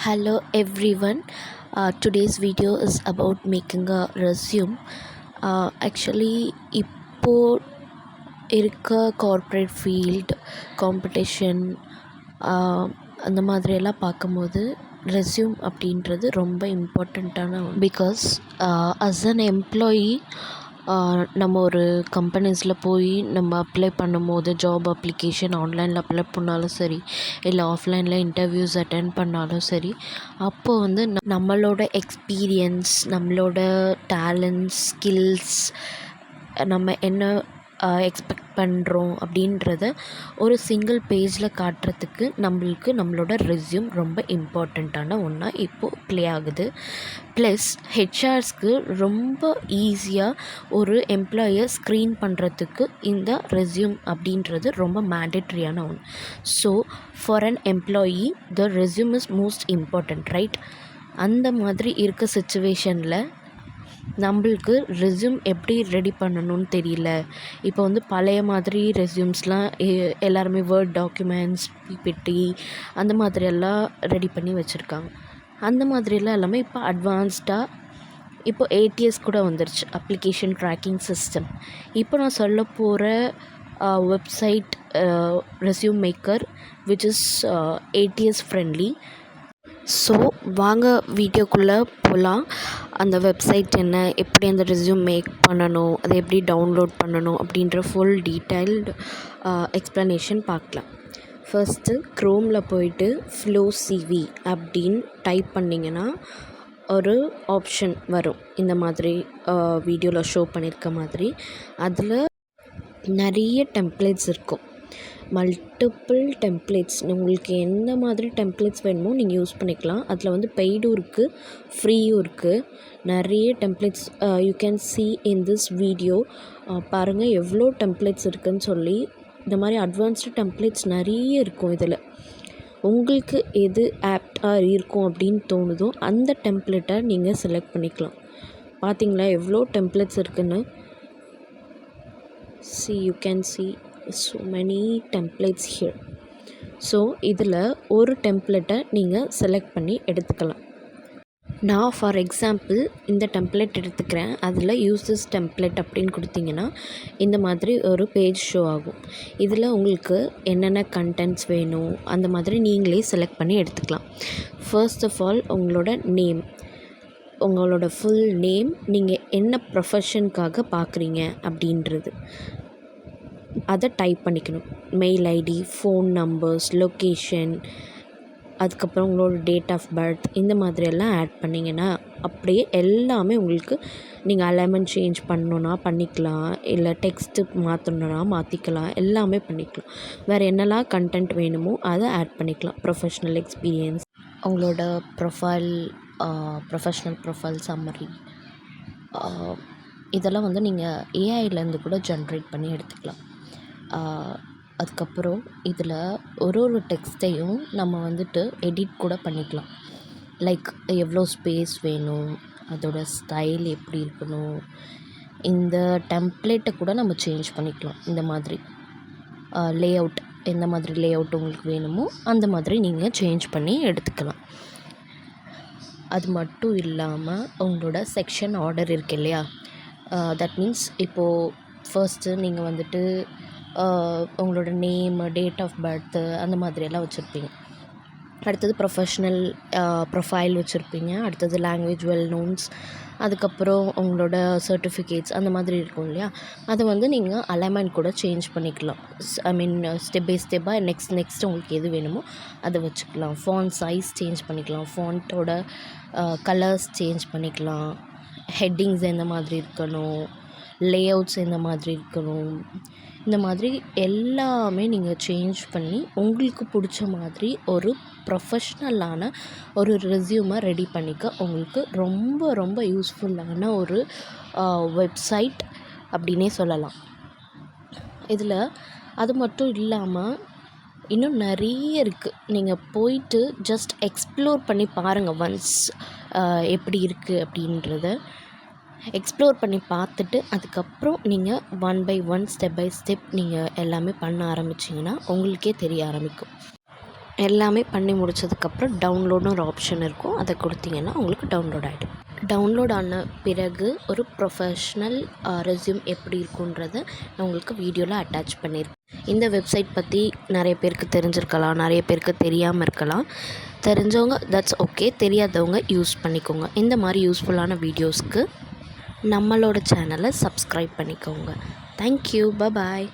Hello everyone. Today's video is about making a resume. Actually, இப்போ இருக்க corporate field competition அந்த மாதிரியெல்லாம் பார்க்கும்போது ரெஸ்யூம் அப்படின்றது ரொம்ப இம்பார்ட்டண்ட்டான பிகாஸ் அஸ் அன் எம்ப்ளாயி நம்ம ஒரு கம்பெனிஸில் போய் நம்ம அப்ளை பண்ணும்போது ஜாப் அப்ளிகேஷன் ஆன்லைனில் அப்ளை பண்ணாலும் சரி, இல்லை ஆஃப்லைனில் இன்டர்வியூஸ் அட்டென்ட் பண்ணாலும் சரி, அப்போது வந்து நம்மளோட எக்ஸ்பீரியன்ஸ், நம்மளோட டேலண்ட்ஸ், ஸ்கில்ஸ், நம்ம என்ன எக்ஸ்பெக்ட் பண்ணுறோம் அப்படின்றத ஒரு சிங்கிள் பேஜில் காட்டுறதுக்கு நம்மளோட ரெஸ்யூம் ரொம்ப இம்பார்ட்டண்ட்டான ஒன்றா இப்போது ப்ளே ஆகுது. ப்ளஸ் ஹெச்ஆர்ஸ்க்கு ரொம்ப ஈஸியாக ஒரு எம்ப்ளாயை ஸ்க்ரீன் பண்ணுறதுக்கு இந்த ரெஸ்யூம் அப்படின்றது ரொம்ப மேண்டேட்ரியான ஒன்று. So for an employee the resume is most important, right? அந்த மாதிரி இருக்க சிச்சுவேஷனில் நம்மளுக்கு ரெஸ்யூம் எப்படி ரெடி பண்ணணும்னு தெரியல. இப்போ வந்து பழைய மாதிரி ரெஸ்யூம்ஸ்லாம் எல்லாருமே வேர்ட் டாக்குமெண்ட்ஸ், பிபிடி அந்த மாதிரியெல்லாம் ரெடி பண்ணி வச்சுருக்காங்க. அந்த மாதிரியெல்லாம் எல்லாமே இப்போ அட்வான்ஸ்டாக இப்போ ஏடிஎஸ் கூட வந்துருச்சு, அப்ளிகேஷன் ட்ராக்கிங் சிஸ்டம். இப்போ நான் சொல்ல போகிற website resume maker which is ADS friendly. So வாங்க வீடியோக்குள்ளே போகலாம். அந்த வெப்சைட் என்ன, எப்படி அந்த ரெஸ்யூம் மேக் பண்ணணும், அதை எப்படி டவுன்லோட் பண்ணணும் அப்படின்ற ஃபுல் டீட்டெயில்டு எக்ஸ்ப்ளனேஷன் பார்க்கலாம். ஃபர்ஸ்ட்டு க்ரோமில் போயிட்டு ஃப்ளோ சிவி அப்படின்னு டைப் பண்ணிங்கன்னா ஒரு ஆப்ஷன் வரும், இந்த மாதிரி வீடியோவில் ஷோ பண்ணியிருக்க மாதிரி. அதில் நிறைய டெம்ப்ளேட்ஸ் இருக்கும், மல்டிப்புள் டெம்ப்ளேட்ஸ். உங்களுக்கு எந்த மாதிரி டெம்ப்ளேட்ஸ் வேணுமோ நீங்கள் யூஸ் பண்ணிக்கலாம். அதில் வந்து பெய்டும் இருக்குது, ஃப்ரீயும் இருக்குது. நிறைய templates you can see in this video. பாருங்கள் எவ்வளோ டெம்ப்ளேட்ஸ் இருக்குதுன்னு சொல்லி. இந்த மாதிரி அட்வான்ஸ்டு டெம்ப்ளேட்ஸ் நிறைய இருக்கும். இதில் உங்களுக்கு எது ஆப்டாக இருக்கும் அப்படின்னு தோணுதோ அந்த டெம்ப்ளேட்டை நீங்கள் செலக்ட் பண்ணிக்கலாம். பார்த்தீங்களா எவ்வளோ டெம்ப்ளேட்ஸ் இருக்குன்னு? you can see so many templates here. So இதில் ஒரு டெம்ப்ளேட்டை நீங்கள் செலக்ட் பண்ணி எடுத்துக்கலாம். நான் ஃபார் எக்ஸாம்பிள் இந்த டெம்ப்ளேட் எடுத்துக்கிறேன். அதில் யூஸ் திஸ் டெம்ப்ளேட் அப்படின்னு கொடுத்தீங்கன்னா இந்த மாதிரி ஒரு பேஜ் ஷோ ஆகும். இதில் உங்களுக்கு என்னென்ன கண்டென்ட்ஸ் வேணும் அந்த மாதிரி நீங்களே செலக்ட் பண்ணி எடுத்துக்கலாம். ஃபர்ஸ்ட் ஆஃப் ஆல் உங்களோட நேம், உங்களோட ஃபுல் நேம், நீங்கள் என்ன ப்ரொஃபஷனுக்காக பார்க்குறீங்க அப்படின்றது அதை டைப் பண்ணிக்கணும். Mail ID, phone numbers, location, அதுக்கப்புறம் உங்களோட டேட் ஆஃப் பர்த், இந்த மாதிரியெல்லாம் ஆட் பண்ணிங்கன்னா அப்படியே எல்லாமே உங்களுக்கு நீங்கள் அலைன்மெண்ட் சேஞ்ச் பண்ணணுன்னா பண்ணிக்கலாம், இல்லை டெக்ஸ்ட்டு மாற்றணுன்னா மாற்றிக்கலாம், எல்லாமே பண்ணிக்கலாம். வேறு என்னெல்லாம் கண்டென்ட் வேணுமோ அதை ஆட் பண்ணிக்கலாம். ப்ரொஃபஷ்னல் எக்ஸ்பீரியன்ஸ், உங்களோட ப்ரொஃபஷ்னல் ப்ரொஃபைல் சம்மரி, இதெல்லாம் வந்து நீங்கள் ஏஐலேருந்து கூட ஜென்ரேட் பண்ணி எடுத்துக்கலாம். அதுக்கப்புறம் இதில் ஒரு டெக்ஸ்ட்டையும் நம்ம வந்துட்டு எடிட் கூட பண்ணிக்கலாம். லைக் எவ்வளோ ஸ்பேஸ் வேணும், அதோட ஸ்டைல் எப்படி இருக்கணும், இந்த டெம்ப்ளேட்டை கூட நம்ம சேஞ்ச் பண்ணிக்கலாம். இந்த மாதிரி லேஅவுட், எந்த மாதிரி லேஅவுட் உங்களுக்கு வேணுமோ அந்த மாதிரி நீங்கள் சேஞ்ச் பண்ணி எடுத்துக்கலாம். அது மட்டும் இல்லாமல் உங்களோட செக்ஷன் ஆர்டர் இருக்கு இல்லையா, தட் மீன்ஸ் இப்போது ஃபர்ஸ்ட்டு நீங்கள் வந்துட்டு உங்களோட நேமு, டேட் ஆஃப் பர்த்து அந்த மாதிரியெல்லாம் வச்சுருப்பீங்க. அடுத்தது ப்ரொஃபஷ்னல் ப்ரொஃபைல் வச்சுருப்பீங்க. அடுத்தது லாங்குவேஜ் வெல் நோன்ஸ், அதுக்கப்புறம் உங்களோட சர்டிஃபிகேட்ஸ் அந்த மாதிரி இருக்கும் இல்லையா, அதை வந்து நீங்கள் அலைன்மெண்ட் கூட சேஞ்ச் பண்ணிக்கலாம். ஐ மீன் ஸ்டெப் பை ஸ்டெப்பாக நெக்ஸ்ட் உங்களுக்கு எது வேணுமோ அதை வச்சுக்கலாம். ஃபாண்ட் சைஸ் சேஞ்ச் பண்ணிக்கலாம், ஃபாண்ட்டோட கலர்ஸ் சேஞ்ச் பண்ணிக்கலாம், ஹெட்டிங்ஸ் எந்த மாதிரி இருக்கணும், லேஅவுட்ஸ் எந்த மாதிரி இருக்கணும், இந்த மாதிரி எல்லாமே நீங்கள் சேஞ்ச் பண்ணி உங்களுக்கு பிடிச்ச மாதிரி ஒரு ப்ரொஃபஷ்னலான ஒரு ரெஸ்யூமை ரெடி பண்ணிக்க உங்களுக்கு ரொம்ப ரொம்ப யூஸ்ஃபுல்லான ஒரு வெப்சைட் அப்படின்னே சொல்லலாம். இதில் அது மட்டும் இல்லாமல் இன்னும் நிறைய இருக்குது. நீங்கள் போயிட்டு ஜஸ்ட் எக்ஸ்ப்ளோர் பண்ணி பாருங்கள் ஒன்ஸ், எப்படி இருக்குது அப்படின்றத எக்ஸ்ப்ளோர் பண்ணி பார்த்துட்டு அதுக்கப்புறம் நீங்கள் one by one, step by step நீங்கள் எல்லாமே பண்ண ஆரம்பிச்சிங்கன்னா உங்களுக்கே தெரிய ஆரம்பிக்கும். எல்லாமே பண்ணி முடித்ததுக்கப்புறம் டவுன்லோடுன்னு ஒரு ஆப்ஷன் இருக்கும். அதை கொடுத்தீங்கன்னா உங்களுக்கு டவுன்லோட் ஆகிடும். டவுன்லோட் ஆன பிறகு ஒரு ப்ரொஃபஷ்னல் ரெஸ்யூம் எப்படி இருக்குன்றதை நான் உங்களுக்கு வீடியோவில் அட்டாச் பண்ணியிருக்கேன். இந்த வெப்சைட் பற்றி நிறைய பேருக்கு தெரிஞ்சிருக்கலாம், நிறைய பேருக்கு தெரியாமல் இருக்கலாம். தெரிஞ்சவங்க தட்ஸ் ஓகே, தெரியாதவங்க யூஸ் பண்ணிக்கோங்க. இந்த மாதிரி யூஸ்ஃபுல்லான வீடியோஸ்க்கு நம்மளோட சேனலை சப்ஸ்கிரைப் பண்ணிக்கோங்க. தேங்க்யூ, பாய்.